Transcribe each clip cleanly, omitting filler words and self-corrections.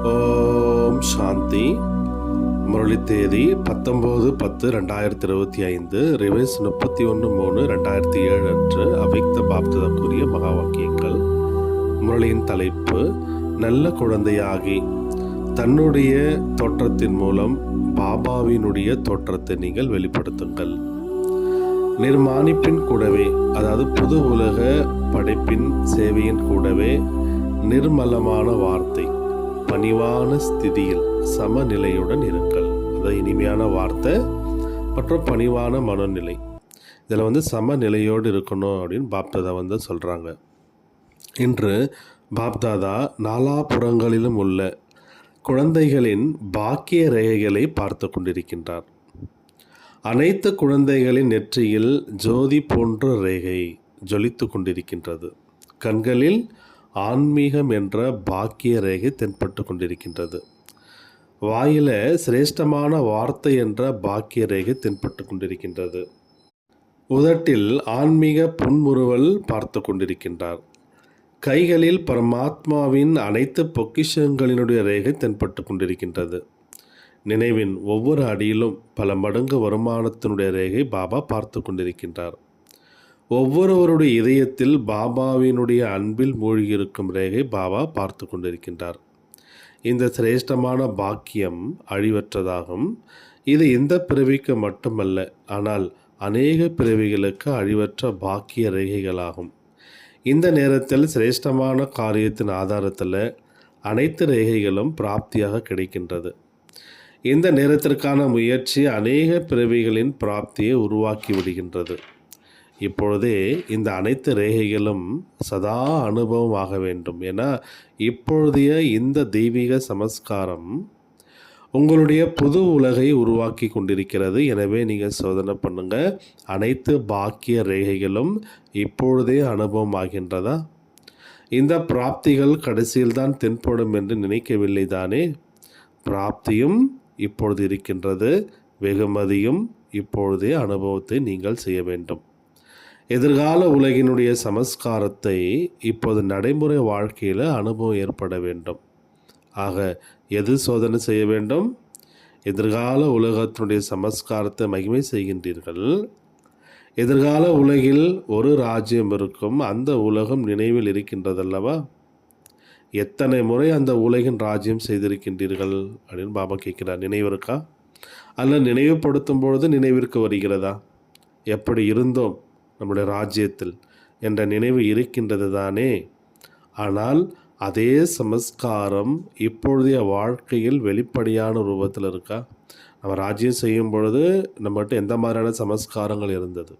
ஓம் சாந்தி. முரளி தேதி 19/10/2025, ரிவைஸ் 31/3/2007 அன்று அவ்யக்த பாப்தாதற்குரிய மகா வாக்கியங்கள். முரளியின் தலைப்பு: நல்ல குழந்தையாகி தன்னுடைய தோற்றத்தின் மூலம் பாபாவினுடைய தோற்றத்தை நீங்கள் வெளிப்படுத்துங்கள். நிர்மாணிப்பின் கூடவே, அதாவது புது உலக படைப்பின் சேவையின் கூடவே, நிர்மலமான வார்த்தை, பணிவான ஸ்திதியில் சமநிலையுடன் இருங்கள். அதாவது இனிமையான வார்த்தை மற்றும் பணிவான மனநிலை, இதில் சமநிலையோடு இருக்கணும் அப்படின்னு பாப்தாதா சொல்கிறாங்க. இன்று பாப்தாதா நாலாபுறங்களிலும் உள்ள குழந்தைகளின் பாக்கிய ரேகைகளை பார்த்து கொண்டிருக்கின்றார். அனைத்து குழந்தைகளின் நெற்றியில் ஜோதி போன்ற ரேகை ஜொலித்து கொண்டிருக்கின்றது. கண்களில் ஆன்மீகம் என்ற பாக்கிய ரேகை தென்பட்டு கொண்டிருக்கின்றது. வாயில சிரேஷ்டமான வார்த்தை என்ற பாக்கிய ரேகை தென்பட்டு கொண்டிருக்கின்றது. உதட்டில் ஆன்மீக புன்முறுவல் பார்த்து கொண்டிருக்கின்றார். கைகளில் பரமாத்மாவின் அனைத்து பொக்கிஷங்களினுடைய ரேகை தென்பட்டு கொண்டிருக்கின்றது. நினைவின் ஒவ்வொரு அடியிலும் பல மடங்கு வருமானத்தினுடைய ரேகை பாபா பார்த்து கொண்டிருக்கின்றார். ஒவ்வொருவருடைய இதயத்தில் பாபாவினுடைய அன்பில் மூழ்கியிருக்கும் ரேகை பாபா பார்த்து கொண்டிருக்கின்றார். இந்த சிரேஷ்டமான பாக்கியம் அழிவற்றதாகும். இது இந்த பிறவிக்கு மட்டுமல்ல, ஆனால் அநேக பிறவிகளுக்கு அழிவற்ற பாக்கிய ரேகைகளாகும். இந்த நேரத்தில் சிரேஷ்டமான காரியத்தின் ஆதாரத்தில் அனைத்து ரேகைகளும் பிராப்தியாக கிடைக்கின்றது. இந்த நேரத்திற்கான முயற்சி அநேக பிறவிகளின் பிராப்தியை உருவாக்கி விடுகின்றது. இப்பொழுதே இந்த அனைத்து ரேகைகளும் சதா அனுபவம் ஆக வேண்டும். ஏன்னா இப்பொழுதைய இந்த தெய்வீக சமஸ்காரம் உங்களுடைய புது உலகை உருவாக்கி கொண்டிருக்கிறது. எனவே நீங்கள் சோதனை பண்ணுங்கள், அனைத்து பாக்கிய ரேகைகளும் இப்பொழுதே அனுபவம் ஆகின்றதா? இந்த பிராப்திகள் கடைசியில் தான் தென்படும் என்று நினைக்கவில்லை தானே? பிராப்தியும் இப்பொழுது இருக்கின்றது, வெகுமதியும் இப்பொழுதே அனுபவத்தை நீங்கள் செய்ய வேண்டும். எதிர்கால உலகினுடைய சமஸ்காரத்தை இப்போது நடைமுறை வாழ்க்கையில் அனுபவம் ஏற்பட வேண்டும். ஆக எது சோதனை செய்ய வேண்டும்? எதிர்கால உலகத்தினுடைய சமஸ்காரத்தை மகிமை செய்கின்றீர்கள். எதிர்கால உலகில் ஒரு ராஜ்யம் இருக்கும், அந்த உலகம் நினைவில் இருக்கின்றதல்லவா? எத்தனை முறை அந்த உலகின் ராஜ்யம் செய்திருக்கின்றீர்கள் அப்படின்னு பாபா கேட்கிறார். நினைவு இருக்கா? அல்ல நினைவுபடுத்தும் பொழுது நினைவிற்கு வருகிறதா? எப்படி இருந்தோம் நம்முடைய ராஜ்யத்தில் என்ற நினைவு இருக்கின்றது தானே? ஆனால் அதே சமஸ்காரம் இப்பொழுதைய வாழ்க்கையில் வெளிப்படையான ரூபத்தில் இருக்கா? நம்ம ராஜ்யம் செய்யும் பொழுது நம்மகிட்ட எந்த மாதிரியான சமஸ்காரங்கள் இருந்தது,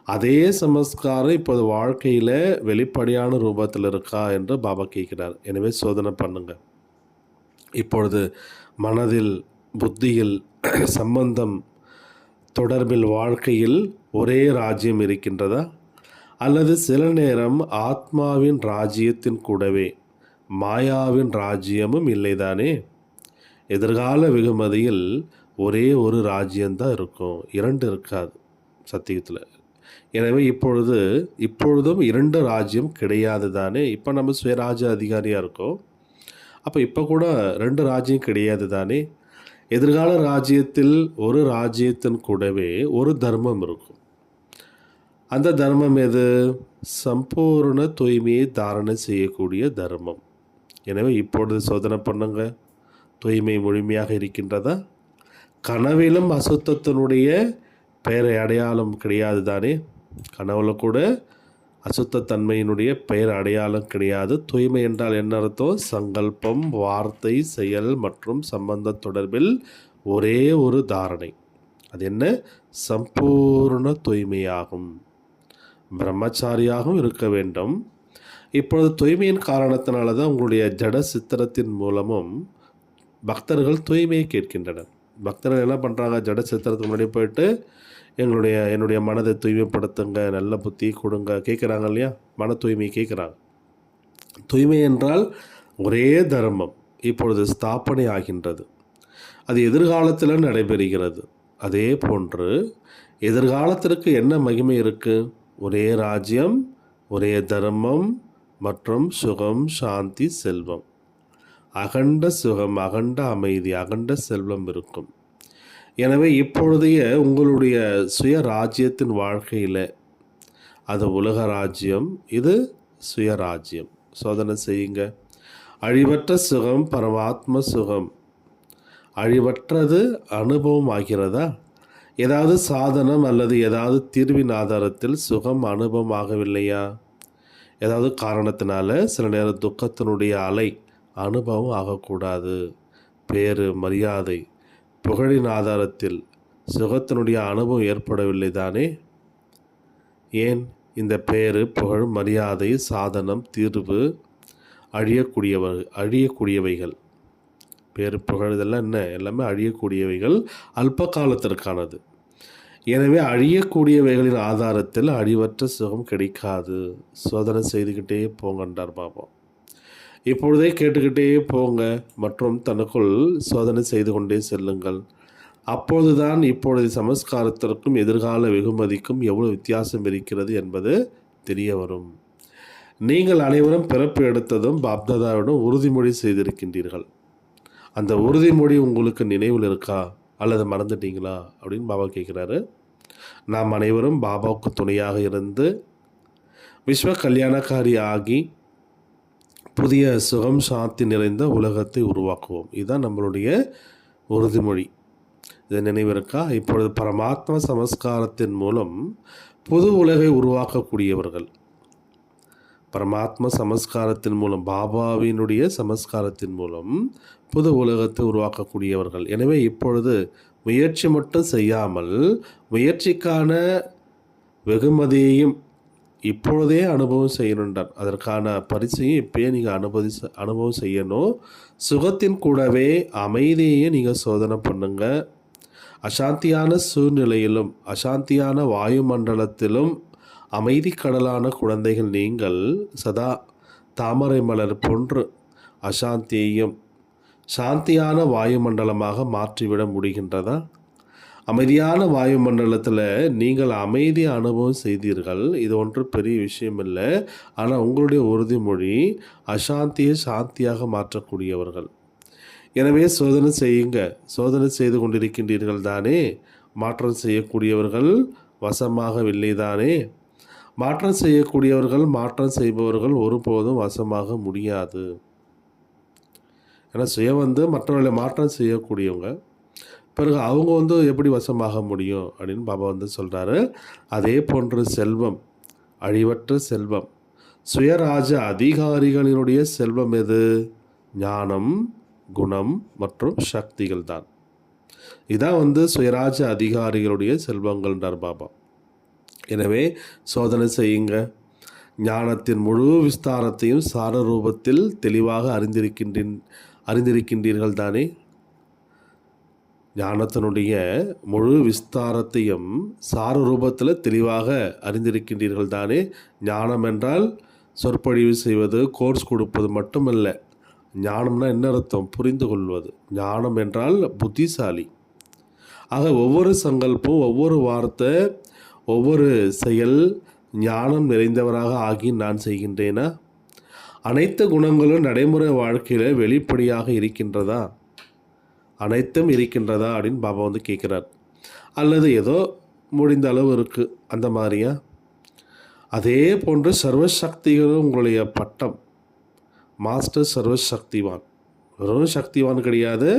அதே சமஸ்காரம் இப்போது வாழ்க்கையில் வெளிப்படையான ரூபத்தில் இருக்கா என்று பாபா கேட்கிறார். எனவே சோதனை பண்ணுங்க. இப்பொழுது மனதில், புத்தியில், சம்பந்தம், தொடர்பில், வாழ்க்கையில் ஒரே ராஜ்யம் இருக்கின்றதா? அல்லது சில நேரம் ஆத்மாவின் ராஜ்யத்தின் கூடவே மாயாவின் ராஜ்யமும் இல்லைதானே? எதிர்கால வெகுமதியில் ஒரே ஒரு ராஜ்யம்தான் இருக்கும், இரண்டு இருக்காது சத்தியத்தில். எனவே இப்பொழுதும் இரண்டு ராஜ்யம் கிடையாது தானே? இப்போ நம்ம சுயராஜ்ய அதிகாரியாக இருக்கோம். அப்போ இப்போ கூட ரெண்டு ராஜ்யம் கிடையாது தானே? எதிர்கால ராஜ்யத்தில் ஒரு ராஜ்யத்தின் கூடவே ஒரு தர்மம் இருக்கும். அந்த தர்மம் எது? சம்பூர்ண தூய்மையை தாரணை செய்யக்கூடிய தர்மம். எனவே இப்பொழுது சோதனை பண்ணுங்க, தூய்மை முழுமையாக இருக்கின்றதா? கனவிலும் அசுத்தத்தினுடைய பெயரை அடையாளம் கிடையாது தானே? கனவுல கூட அசுத்தத்தன்மையினுடைய பெயர் அடையாளம் கிடையாது. தூய்மை என்றால் என்ன அர்த்தம்? சங்கல்பம், வார்த்தை, செயல் மற்றும் சம்பந்த தொடர்பில் ஒரே ஒரு தாரணை. அது என்ன? சம்பூர்ண தூய்மையாகும். பிரம்மச்சாரியாகவும் இருக்க வேண்டும். இப்பொழுது தூய்மையின் காரணத்தினால தான் உங்களுடைய ஜட சித்திரத்தின் மூலமும் பக்தர்கள் தூய்மையை கேட்கின்றனர். பக்தர்கள் என்ன பண்ணுறாங்க? ஜட சித்திரத்துக்கு முன்னாடி போயிட்டு என்னுடைய மனதை தூய்மைப்படுத்துங்க, நல்ல புத்தி கொடுங்க கேட்குறாங்க இல்லையா? மன தூய்மை கேட்குறாங்க. தூய்மை என்றால் ஒரே தர்மம் இப்பொழுது ஸ்தாபனை ஆகின்றது. அது எதிர்காலத்தில் நடைபெறுகிறது. அதே போன்று எதிர்காலத்திற்கு என்ன மகிமை இருக்குது? ஒரே ராஜ்யம், ஒரே தர்மம் மற்றும் சுகம், சாந்தி, செல்வம். அகண்ட சுகம், அகண்ட அமைதி, அகண்ட செல்வம் இருக்கும். எனவே இப்பொழுதைய உங்களுடைய சுய ராஜ்யத்தின் வாழ்க்கையில், அது உலக ராஜ்யம், இது சுயராஜ்யம். சோதனை செய்யுங்க. அழிவற்ற சுகம், பரமாத்ம சுகம், அழிவற்றது அனுபவம் ஆகிறதா? ஏதாவது சாதனம் அல்லது ஏதாவது தீர்வின் ஆதாரத்தில் சுகம் அனுபவம் ஆகவில்லையா? ஏதாவது காரணத்தினால சில நேரம் துக்கத்தினுடைய அலை அனுபவம் ஆகக்கூடாது. பேரு, மரியாதை, புகழின் ஆதாரத்தில் சுகத்தினுடைய அனுபவம் ஏற்படவில்லை தானே? ஏன்? இந்த பேரு, புகழ், மரியாதை, சாதனம், தீர்வு அழியக்கூடியவைகள். பேரு, புகழ் இதெல்லாம் என்ன? எல்லாமே அழியக்கூடியவைகள், அல்ப காலத்திற்கானது. எனவே அழியக்கூடியவைகளின் ஆதாரத்தில் அழிவற்ற சுகம் கிடைக்காது. சோதனை செய்துக்கிட்டே போங்கன்றார் பாபா. இப்பொழுதே கேட்டுக்கிட்டே போங்க மற்றும் தனக்குள் சோதனை செய்து கொண்டே செல்லுங்கள். அப்போதுதான் இப்பொழுது சமஸ்காரத்திற்கும் எதிர்கால வெகுமதிக்கும் எவ்வளவு வித்தியாசம் இருக்கிறது என்பது தெரிய வரும். நீங்கள் அனைவரும் பிறப்பு எடுத்ததும் பாப்தாதாவிடம் உறுதிமொழி செய்திருக்கின்றீர்கள். அந்த உறுதிமொழி உங்களுக்கு நினைவில் இருக்கா அல்லது மறந்துட்டீங்களா அப்படின்னு பாபா கேட்குறாரு. நாம் அனைவரும் பாபாவுக்கு துணையாக இருந்து விஸ்வ கல்யாணக்காரி ஆகி புதிய சுகம் சாந்தி நிறைந்த உலகத்தை உருவாக்குவோம். இதுதான் நம்மளுடைய உறுதிமொழி. இது நினைவிருக்கா? இப்பொழுது பரமாத்மா சமஸ்காரத்தின் மூலம் புது உலகை உருவாக்கக்கூடியவர்கள். பரமாத்மா சமஸ்காரத்தின் மூலம், பாபாவினுடைய சமஸ்காரத்தின் மூலம் புது உலகத்தை உருவாக்கக்கூடியவர்கள். எனவே இப்பொழுது முயற்சி மட்டும் செய்யாமல் முயற்சிக்கான வெகுமதியையும் இப்பொழுதே அனுபவம் செய்யணுன்றார். அதற்கான பரிசையும் இப்போயே நீங்கள் அனுபவம் செய்யணும். சுகத்தின் கூடவே அமைதியையும் நீங்கள் சோதனை பண்ணுங்க. அசாந்தியான சூழ்நிலையிலும் அசாந்தியான வாயுமண்டலத்திலும் அமைதி கடலான குழந்தைகள் நீங்கள் சதா தாமரை மலர் போன்று அசாந்தியையும் சாந்தியான வாயுமண்டலமாக மாற்றிவிட முடிகின்றதா? அமைதியான வாயுமண்டலத்தில் நீங்கள் அமைதி அனுபவம் செய்தீர்கள். இது ஒன்று பெரிய விஷயம் இல்லை. ஆனால் உங்களுடைய உறுதிமொழி அசாந்தியை சாந்தியாக மாற்றக்கூடியவர்கள். எனவே சோதனை செய்யுங்க. சோதனை செய்து கொண்டிருக்கின்றீர்கள் தானே? மாற்றம் செய்யக்கூடியவர்கள் வசமாகவில்லை தானே? மாற்றம் செய்யக்கூடியவர்கள், மாற்றம் செய்பவர்கள் ஒருபோதும் வசமாக முடியாது. ஏன்னா சுய மற்றவர்களை மாற்றம் செய்யக்கூடியவங்க. பிறகு அவங்க எப்படி வசமாக முடியும் அப்படின்னு பாபா சொல்கிறாரு. அதே போன்று செல்வம், அழிவற்ற செல்வம், சுயராஜ அதிகாரிகளினுடைய செல்வம் எது? ஞானம், குணம் மற்றும் சக்திகள் தான். இதான் சுயராஜ அதிகாரிகளுடைய செல்வங்கள்ன்றார் பாபா. எனவே சோதனை செய்யுங்க. ஞானத்தின் முழு விஸ்தாரத்தையும் சார ரூபத்தில் தெளிவாக அறிந்திருக்கின்றீர்கள் தானே? ஞானத்தினுடைய முழு விஸ்தாரத்தையும் சார ரூபத்தில் தெளிவாக அறிந்திருக்கின்றீர்கள் தானே? ஞானம் என்றால் சொற்பொழிவு செய்வது, கோர்ஸ் கொடுப்பது மட்டுமல்ல. ஞானம்னா என்ன அர்த்தம்? புரிந்து கொள்வது. ஞானம் என்றால் புத்திசாலி. ஆக ஒவ்வொரு சங்கல்பம், ஒவ்வொரு வார்த்தை, ஒவ்வொரு செயல் ஞானம் நிறைந்தவராக ஆகி நான் செய்கின்றேனா? அனைத்து குணங்களும் நடைமுறை வாழ்க்கையில் வெளிப்படையாக இருக்கின்றதா? அனைத்தும் இருக்கின்றதா அப்படின்னு பாபா கேட்குறார். அல்லது ஏதோ முடிந்த அளவு இருக்குது அந்த மாதிரியா? அதே போன்று சர்வசக்திகளும் உங்களுடைய பட்டம் மாஸ்டர் சர்வசக்திவான். வெறும் சக்திவான் கிடையாது,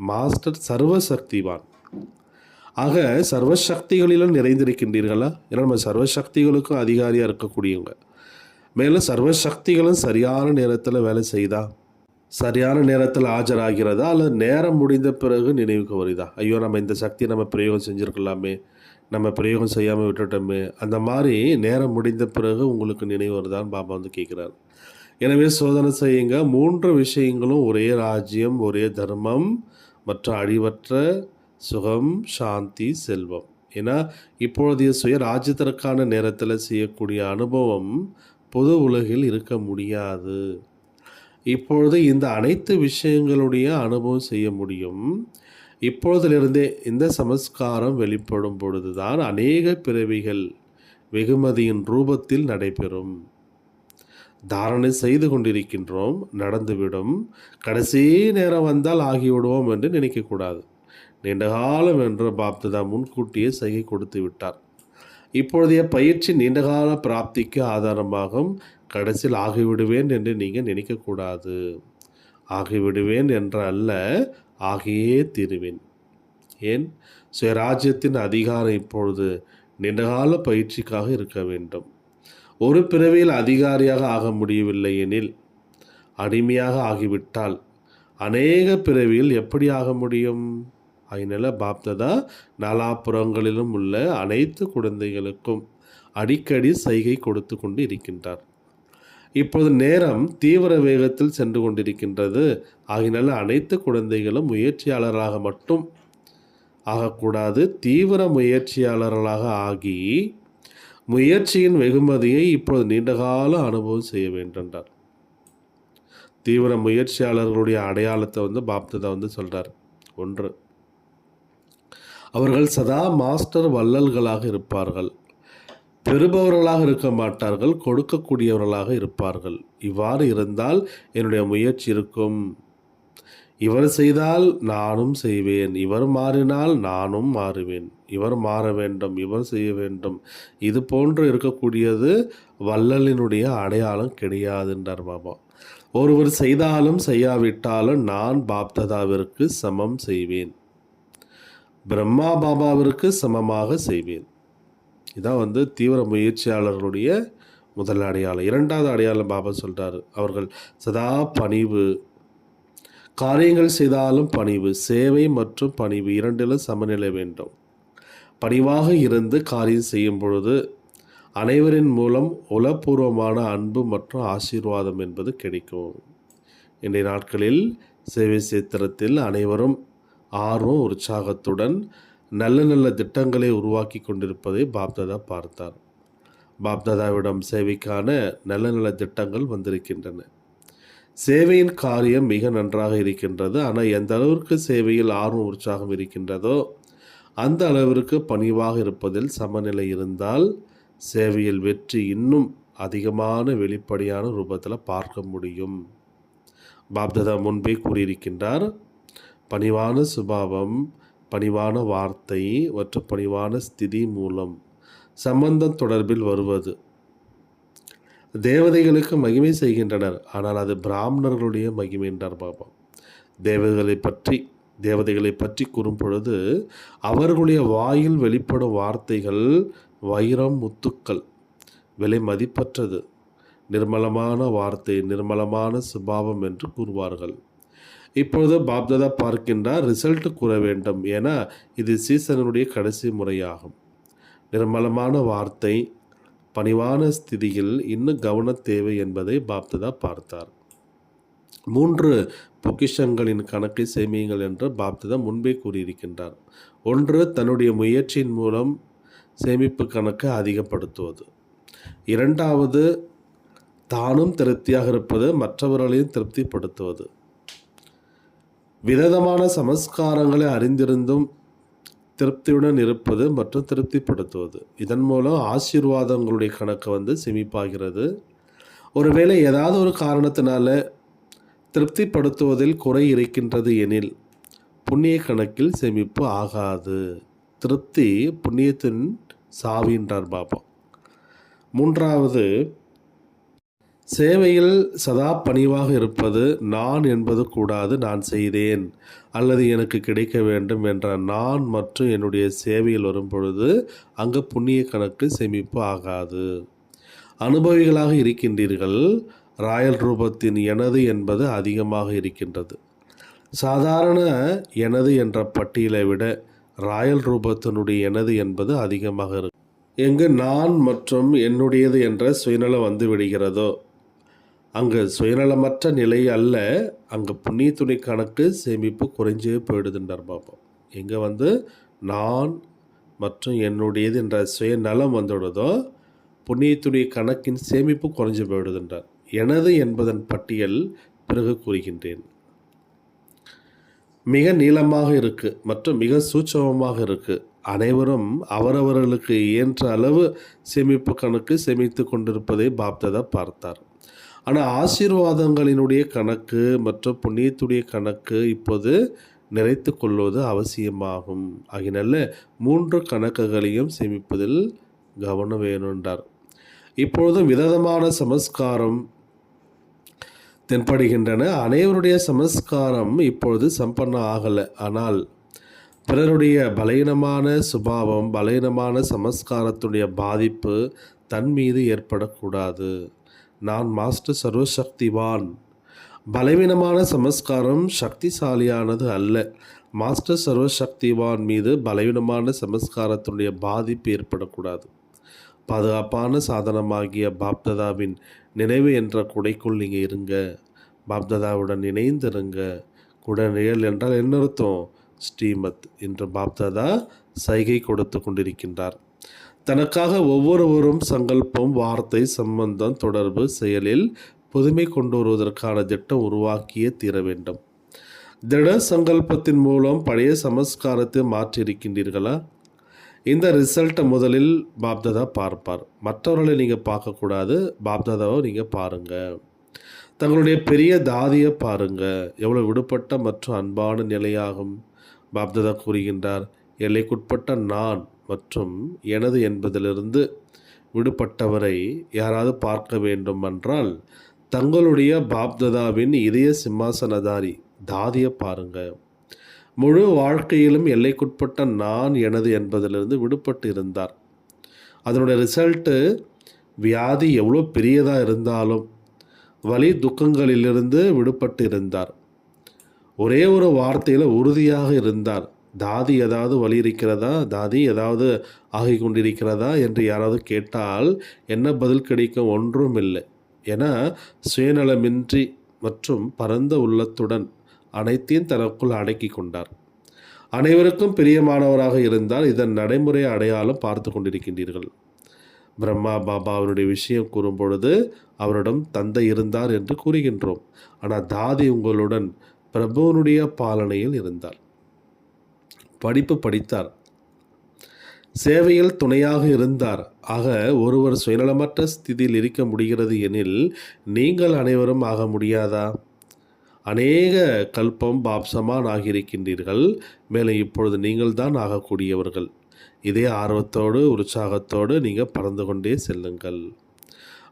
மாஸ்டர் சர்வசக்திவான். ஆக சர்வசக்திகளிலும் நிறைந்திருக்கின்றீர்களா? ஏன்னா நம்ம சர்வசக்திகளுக்கும் அதிகாரியாக இருக்கக்கூடியவங்க. மேலும் சர்வசக்திகளும் சரியான நேரத்தில் வேலை செய்தா, சரியான நேரத்தில் ஆஜராகிறதா, அல்லது நேரம் முடிந்த பிறகு நினைவுக்கு வருதா? ஐயோ நம்ம இந்த சக்தியை நம்ம பிரயோகம் செஞ்சுருக்கலாமே, நம்ம பிரயோகம் செய்யாமல் விட்டுட்டோமே, அந்த மாதிரி நேரம் முடிந்த பிறகு உங்களுக்கு நினைவு வருதான்னு பாபா கேட்குறாரு. எனவே சோதனை செய்யுங்க. 3 விஷயங்களும் ஒரே ராஜ்யம், ஒரே தர்மம் மற்றும் அழிவற்ற சுகம், சாந்தி, செல்வம். ஏன்னா இப்பொழுதைய சுய ராஜ்யத்திற்கான நேரத்தில் செய்யக்கூடிய அனுபவம் பொது உலகில் இருக்க முடியாது. இப்பொழுது இந்த அனைத்து விஷயங்களுடைய அனுபவம் செய்ய முடியும். இப்பொழுதிலிருந்தே இந்த சமஸ்காரம் வெளிப்படும் பொழுதுதான் அநேக பிறவிகள் வெகுமதியின் ரூபத்தில் நடைபெறும். தாரணை செய்து கொண்டிருக்கின்றோம், நடந்துவிடும், கடைசி நேரம் வந்தால் ஆகிவிடுவோம் என்று நினைக்கக்கூடாது. நீண்ட காலம் என்று பாப்தாதா முன்கூட்டியே சைகை கொடுத்து விட்டார். இப்பொழுதைய பயிற்சி நீண்டகால பிராப்திக்கு ஆதாரமாகும். கடைசியில் ஆகிவிடுவேன் என்று நீங்கள் நினைக்கக்கூடாது. ஆகிவிடுவேன் என்ற அல்ல, ஆகியே தீருவேன். ஏன்? சுயராஜ்யத்தின் அதிகாரம் இப்பொழுது நீண்டகால பயிற்சிக்காக இருக்க வேண்டும். ஒரு பிறவியில் அதிகாரியாக ஆக முடியவில்லை எனில், அடிமையாக ஆகிவிட்டால் அநேக பிறவியில் எப்படி ஆக முடியும்? அதனால் பாப்தாதா நாலாபுறங்களிலும் உள்ள அனைத்து குழந்தைகளுக்கும் அடிக்கடி சைகை கொடுத்து கொண்டு இருக்கின்றார். இப்போது நேரம் தீவிர வேகத்தில் சென்று கொண்டிருக்கின்றது. ஆகினால அனைத்து குழந்தைகளும் முயற்சியாளராக மட்டும் ஆகக்கூடாது, தீவிர முயற்சியாளர்களாக ஆகி முயற்சியின் வெகுமதியை இப்பொழுது நீண்டகால அனுபவம் செய்ய வேண்டார். தீவிர முயற்சியாளர்களுடைய அடையாளத்தை பாப்தாதா சொல்கிறார். ஒன்று, அவர்கள் சதா மாஸ்டர் வள்ளல்களாக இருப்பார்கள். பெறுபவர்களாக இருக்க மாட்டார்கள், கொடுக்கக்கூடியவர்களாக இருப்பார்கள். இவ்வாறு இருந்தால் என்னுடைய முயற்சி இருக்கும். இவர் செய்தால் நானும் செய்வேன், இவர் மாறினால் நானும் மாறுவேன், இவர் மாற வேண்டும், இவர் செய்ய வேண்டும். இது போன்று இருக்கக்கூடியது வள்ளலினுடைய அடையாளம் கிடையாதுன்றார் பாபா. ஒருவர் செய்தாலும் செய்யாவிட்டாலும் நான் பாப்தாதாவிற்கு சமம் செய்வேன், பிரம்மா பாபாவிற்கு சமமாக செய்வேன். இதான் தீவிர முயற்சியாளர்களுடைய முதல் அடையாளம். இரண்டாவது அடையாளம் பாபா சொல்கிறார், அவர்கள் சதா பணிவு. காரியங்கள் செய்தாலும் பணிவு, சேவை மற்றும் பணிவு இரண்டிலும் சமநிலை வேண்டும். பணிவாக இருந்து காரியம் செய்யும் பொழுது அனைவரின் மூலம் உளப்பூர்வமான அன்பு மற்றும் ஆசீர்வாதம் என்பது கிடைக்கும். இன்றைய நாட்களில் சேவை சேத்திரத்தில் அனைவரும் ஆர்வம் உற்சாகத்துடன் நல்ல நல்ல திட்டங்களை உருவாக்கி கொண்டிருப்பதை பாப்தாதா பார்த்தார். பாப்தாதாவிடம் சேவைக்கான நல்ல நல்ல திட்டங்கள் வந்திருக்கின்றன. சேவையின் காரியம் மிக நன்றாக இருக்கின்றது. ஆனால் எந்த அளவிற்கு சேவையில் ஆர்வம் உற்சாகம் இருக்கின்றதோ அந்த அளவிற்கு பணிவாக இருப்பதில் சமநிலை இருந்தால் சேவையில் வெற்றி இன்னும் அதிகமான வெளிப்படையான ரூபத்தில் பார்க்க முடியும். பாப்தாதா முன்பே கூறியிருக்கின்றார், பணிவான சுபாவம், பணிவான வார்த்தை மற்றும் பணிவான ஸ்திதி மூலம் சம்பந்தம் தொடர்பில் வருவது தேவதைகளுக்கு மகிமை செய்கின்றனர். ஆனால் அது பிராமணர்களுடைய மகிமை என்றார் பாபா. தேவதைகளை பற்றி கூறும் பொழுது அவர்களுடைய வாயில் வெளிப்படும் வார்த்தைகள் வைரம் முத்துக்கள், விலை மதிப்பற்றது, நிர்மலமான வார்த்தை, நிர்மலமான சுபாவம் என்று கூறுவார்கள். இப்பொழுது பாப்தாதா பார்க்கின்றார், ரிசல்ட் கூற வேண்டும். ஏன்னா இது சீசனுடைய கடைசி முறையாகும். நிர்மலமான வார்த்தை, பணிவான ஸ்திதியில் இன்னும் கவனம் தேவை என்பதை பாப்தாதா பார்த்தார். 3 பொக்கிஷங்களின் கணக்கை சேமியுங்கள் என்று பாப்தாதா முன்பே கூறியிருக்கின்றார். 1, தன்னுடைய முயற்சியின் மூலம் சேமிப்பு கணக்கை அதிகப்படுத்துவது. 2வது, தானும் திருப்தியாக இருப்பது, மற்றவர்களையும் திருப்திப்படுத்துவது. விதமான சமஸ்காரங்களை அறிந்திருந்தும் திருப்தியுடன் இருப்பது மற்றும் திருப்திப்படுத்துவது. இதன் மூலம் ஆசீர்வாதங்களுடைய கணக்கு சேமிப்பாகிறது. ஒருவேளை ஏதாவது ஒரு காரணத்தினால திருப்திப்படுத்துவதில் குறை இருக்கின்றது எனில் புண்ணிய கணக்கில் சேமிப்பு ஆகாது. திருப்தி புண்ணியத்தின் சாவின்றார் பாபா. 3வது, சேவையில் சதா பணிவாக இருப்பது. நான் என்பது கூடாது, நான் செய்தேன் அல்லது எனக்கு கிடைக்க வேண்டும் என்ற நான் மற்றும் என்னுடைய சேவையில் வரும் பொழுது அங்கு புண்ணிய கணக்கு சேமிப்பு ஆகாது. அனுபவிகளாக இருக்கின்றீர்கள். ராயல் ரூபத்தின் எனது என்பது அதிகமாக இருக்கின்றது. சாதாரண எனது என்ற பட்டியலை விட ராயல் ரூபத்தினுடைய எனது என்பது அதிகமாக இருக்கு. எங்கு நான் மற்றும் என்னுடையது என்ற சுயநலம் விடுகிறதோ அங்கு சுயநலமற்ற நிலை அல்ல, அங்கே புண்ணியத்துணை கணக்கு சேமிப்பு குறைஞ்சே போயிடுதுன்றார் பாபா. எங்கே நான் மற்றும் என்னுடையது என்ற சுயநலம் வந்துவிடுதோ புண்ணியத்துடைய கணக்கின் சேமிப்பு குறைஞ்சு போயிடுதுன்றார். எனது என்பதன் பட்டியல் பிறகு கூறுகின்றேன். மிக நீளமாக இருக்குது மற்றும் மிக சூட்சமமாக இருக்குது. அனைவரும் அவரவர்களுக்கு இயன்ற அளவு சேமிப்பு கணக்கு சேமித்து கொண்டிருப்பதை பாப்தாதா பார்த்தார். ஆனால் ஆசீர்வாதங்களினுடைய கணக்கு மற்றும் புண்ணியத்துடைய கணக்கு இப்போது நிறைத்து கொள்வது அவசியமாகும். ஆகினால 3 கணக்குகளையும் சேமிப்பதில் கவனம் வேணுன்றார். இப்பொழுது விதமான சமஸ்காரம் தென்படுகின்றன. அனைவருடைய சமஸ்காரம் இப்பொழுது சம்பன்னம் ஆகலை. ஆனால் பிறருடைய பலவீனமான சுபாவம், பலவீனமான சமஸ்காரத்துடைய பாதிப்பு தன் மீது ஏற்படக்கூடாது. நான் மாஸ்டர் சர்வசக்திவான். பலவீனமான சமஸ்காரம் சக்திசாலியானது அல்ல. மாஸ்டர் சர்வசக்திவான் மீது பலவீனமான சமஸ்காரத்துடைய பாதிப்பு ஏற்படக்கூடாது. பாதுகாப்பான சாதனமாகிய பாப்தாதாவின் நினைவு என்ற குடைக்குள் நீங்கள் இருங்க. பாப்தாதாவுடன் இணைந்திருங்க. குடநிழல் என்றால் என்ன அர்த்தம்? ஸ்ரீமத் என்று பாப்தாதா சைகை கொடுத்து கொண்டிருக்கின்றார். தனக்காக ஒவ்வொருவரும் சங்கல்பம், வார்த்தை, சம்பந்தம், தொடர்பு, செயலில் புதுமை கொண்டு வருவதற்கான திட்டம் உருவாக்கியே தீர வேண்டும். திட சங்கல்பத்தின் மூலம் பழைய சமஸ்காரத்தை மாற்றியிருக்கின்றீர்களா? இந்த ரிசல்ட்டை முதலில் பாப்தாதா பார்ப்பார். மற்றவர்களை நீங்கள் பார்க்கக்கூடாது, பாப்தாதாவை நீங்கள் பாருங்கள். தங்களுடைய பெரிய தாதியை பாருங்கள். எவ்வளோ விடுபட்ட மற்றும் அன்பான நிலையாகும். பாப்தாதா கூறுகின்றார், எல்லைக்குட்பட்ட நான் மற்றும் எனது என்பதிலிருந்து விடுபட்டவரை யாராவது பார்க்க வேண்டும் என்றால் தங்களுடைய பாப்தாதாவின் இதய சிம்மாசனதாரி தாதியை பாருங்கள். முழு வாழ்க்கையிலும் எல்லைக்குட்பட்ட நான் எனது என்பதிலிருந்து விடுபட்டு இருந்தார். அதனுடைய ரிசல்ட்டு வியாதி எவ்வளோ பெரியதாக இருந்தாலும் வலி துக்கங்களிலிருந்து விடுபட்டு இருந்தார். ஒரே ஒரு வார்த்தையில் உறுதியாக இருந்தார். தாதி ஏதாவது வலி இருக்கிறதா, தாதி ஏதாவது ஆகி கொண்டிருக்கிறதா என்று யாராவது கேட்டால் என்ன பதில் கிடைக்கும்? ஒன்றும் இல்லை. என சுயநலமின்றி மற்றும் பரந்த உள்ளத்துடன் அனைத்தையும் தனக்குள் அடக்கி கொண்டார். அனைவருக்கும் பிரியமானவராக இருந்தால் இதன் நடைமுறை அடையாளம் பார்த்து கொண்டிருக்கின்றீர்கள். பிரம்மா பாபா அவருடைய விஷயம் கூறும் பொழுது அவரிடம் தந்தை இருந்தார் என்று கூறுகின்றோம். ஆனால் தாதி உங்களுடன் பிரபுவனுடைய பாலனையில் இருந்தார். படிப்பு படித்தார், சேவையில் துணையாக இருந்தார். ஆக ஒருவர் சுயநலமற்ற ஸ்திதியில் இருக்க முடிகிறது எனில் நீங்கள் அனைவரும் ஆக முடியாதா? அநேக கல்பம் பாப்சமான் ஆகியிருக்கின்றீர்கள். மேலும் இப்பொழுது நீங்கள் தான் ஆகக்கூடியவர்கள். இதே ஆர்வத்தோடு உற்சாகத்தோடு நீங்கள் பறந்து கொண்டே செல்லுங்கள்.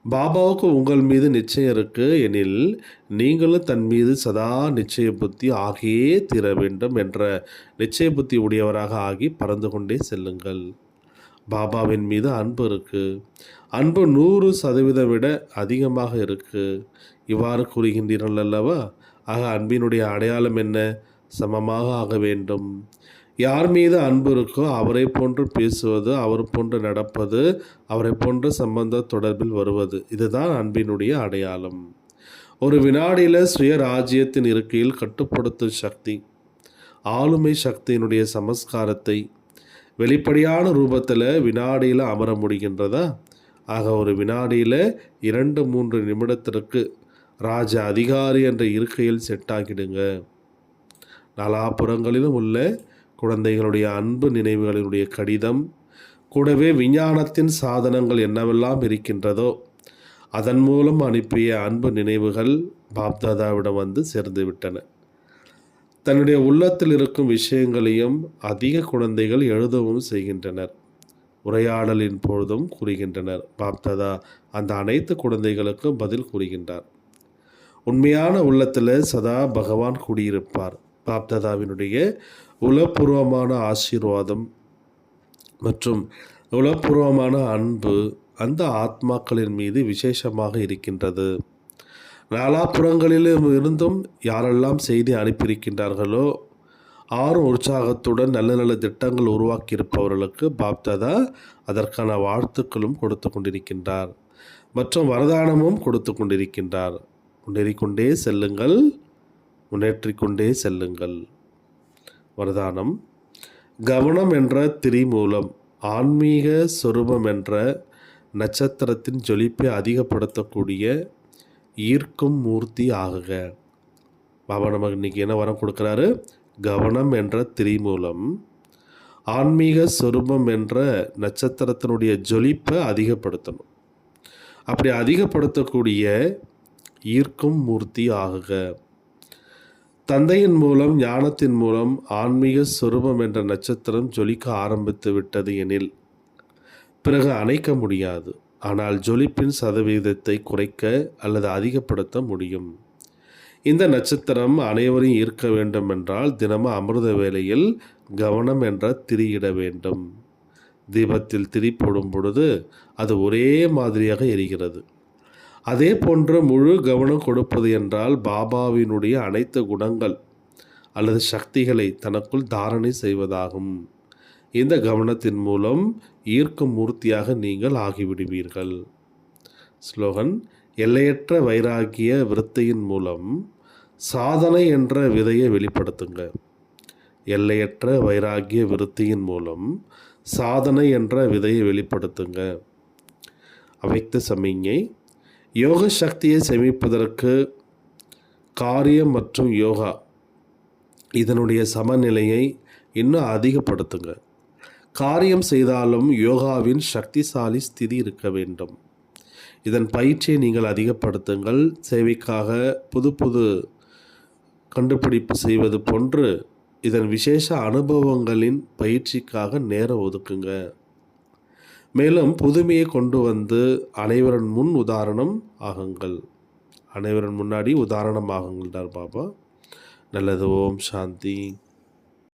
பாபாவுக்கு உங்கள் மீது நிச்சயம் இருக்கு எனில் நீங்களும் தன் மீது சதா நிச்சய புத்தி ஆகியே தீர வேண்டும் என்ற நிச்சய புத்தி உடையவராக ஆகி பறந்து கொண்டே செல்லுங்கள். பாபாவின் மீது அன்பு இருக்குது. அன்பு 100% விட அதிகமாக இருக்குது. இவ்வாறு கூறுகின்றீர்கள் அல்லவா? ஆக அன்பினுடைய அடையாளம் என்ன? சமமாக ஆக வேண்டும். யார் மீது அன்பு இருக்கோ அவரை போன்று பேசுவது, அவர் போன்று நடப்பது, அவரை போன்ற சம்பந்த தொடர்பில் வருவது, இதுதான் அன்பினுடைய அடையாளம். ஒரு வினாடியில் சுய ராஜ்யத்தின் இருக்கையில் கட்டுப்படுத்தும் சக்தி, ஆளுமை சக்தியினுடைய சமஸ்காரத்தை வெளிப்படையான ரூபத்தில் வினாடியில் அமர முடிகின்றதா? ஆக ஒரு வினாடியில் 2-3 நிமிடத்திற்கு ராஜ அதிகாரி என்ற இருக்கையில் செட்டாகிடுங்க. நாலாபுறங்களிலும் உள்ள குழந்தைகளுடைய அன்பு நினைவுகளினுடைய கடிதம், கூடவே விஞ்ஞானத்தின் சாதனங்கள் என்னவெல்லாம் இருக்கின்றதோ அதன் மூலம் அனுப்பிய அன்பு நினைவுகள் பாப்தாதாவிடம் வந்து சேர்ந்து விட்டன. தன்னுடைய உள்ளத்தில் இருக்கும் விஷயங்களையும் அதிக குழந்தைகள் எழுதவும் செய்கின்றனர். உரையாடலின் பொழுதும் கூறுகின்றனர். பாப்தாதா அந்த அனைத்து குழந்தைகளுக்கும் பதில் கூறுகின்றார். உண்மையான உள்ளத்தில் சதா பகவான் குடியிருப்பார். பாப்தாதாவினுடைய உளப்பூர்வமான ஆசீர்வாதம் மற்றும் உளப்பூர்வமான அன்பு அந்த ஆத்மாக்களின் மீது விசேஷமாக இருக்கின்றது. நாலாபுறங்களிலும் இருந்தும் யாரெல்லாம் செய்தி அனுப்பியிருக்கின்றார்களோ ஆறும் உற்சாகத்துடன் நல்ல நல்ல திட்டங்கள் உருவாக்கியிருப்பவர்களுக்கு பாப்தாதா அதற்கான வாழ்த்துக்களும் கொடுத்து கொண்டிருக்கின்றார் மற்றும் வரதானமும் கொடுத்து கொண்டிருக்கின்றார். முன்னேறிக்கொண்டே செல்லுங்கள், முன்னேற்றிக்கொண்டே செல்லுங்கள். வரதானம்: கவனம் என்ற திரிமூலம் ஆன்மீக சொரூபம் என்ற நட்சத்திரத்தின் ஜொலிப்பை அதிகப்படுத்தக்கூடிய ஈர்க்கும் மூர்த்தி ஆகுக. பாபா நமக்கு இன்றைக்கி என்ன வரம் கொடுக்குறாரு? கவனம் என்ற திரிமூலம் ஆன்மீக சொரூபம் என்ற நட்சத்திரத்தினுடைய ஜொலிப்பை அதிகப்படுத்தணும். அப்படி அதிகப்படுத்தக்கூடிய ஈர்க்கும் மூர்த்தி ஆகுக. தந்தையின் மூலம் ஞானத்தின் மூலம் ஆன்மீக சொரூபம் என்ற நட்சத்திரம் ஜொலிக்க ஆரம்பித்து விட்டது எனில் பிறகு அணைக்க முடியாது. ஆனால் ஜொலிப்பின் சதவீதத்தை குறைக்க அல்லது அதிகப்படுத்த முடியும். இந்த நட்சத்திரம் அனைவரையும் ஈர்க்க வேண்டும் என்றால் தினமும் அமிர்த வேளையில் கவனம் என்ற திரியிட வேண்டும். தீபத்தில் திரி போடும் பொழுது அது ஒரே மாதிரியாக எரிகிறது. அதே போன்று முழு கவனம் கொடுப்பது என்றால் பாபாவினுடைய அனைத்து குணங்கள் அல்லது சக்திகளை தனக்குள் தாரணை செய்வதாகும். இந்த கவனத்தின் மூலம் ஈர்க்கும் மூர்த்தியாக நீங்கள் ஆகிவிடுவீர்கள். ஸ்லோகன்: எல்லையற்ற வைராகிய விருத்தியின் மூலம் சாதனை என்ற விதையை வெளிப்படுத்துங்க. எல்லையற்ற வைராகிய விருத்தியின் மூலம் சாதனை என்ற விதையை வெளிப்படுத்துங்க. அவ்யக்த சமிஞ்ஞை: யோக சக்தியை சேமிப்பதற்கு காரியம் மற்றும் யோகா இதனுடைய சமநிலையை இன்னும் அதிகப்படுத்துங்க. காரியம் செய்தாலும் யோகாவின் சக்திசாலி ஸ்திதி இருக்க வேண்டும். இதன் பயிற்சியை நீங்கள் அதிகப்படுத்துங்கள். சேவைக்காக புது புது கண்டுபிடிப்பு செய்வது போன்று இதன் விசேஷ அனுபவங்களின் பயிற்சிக்காக நேரம் ஒதுக்குங்க. மேலும் புதுமையை கொண்டு வந்து அனைவரின் முன் உதாரணம் ஆகுங்கள். அனைவரின் முன்னாடி உதாரணம் ஆகுங்கள்டார் பாபா. நல்லது. ஓம் சாந்தி.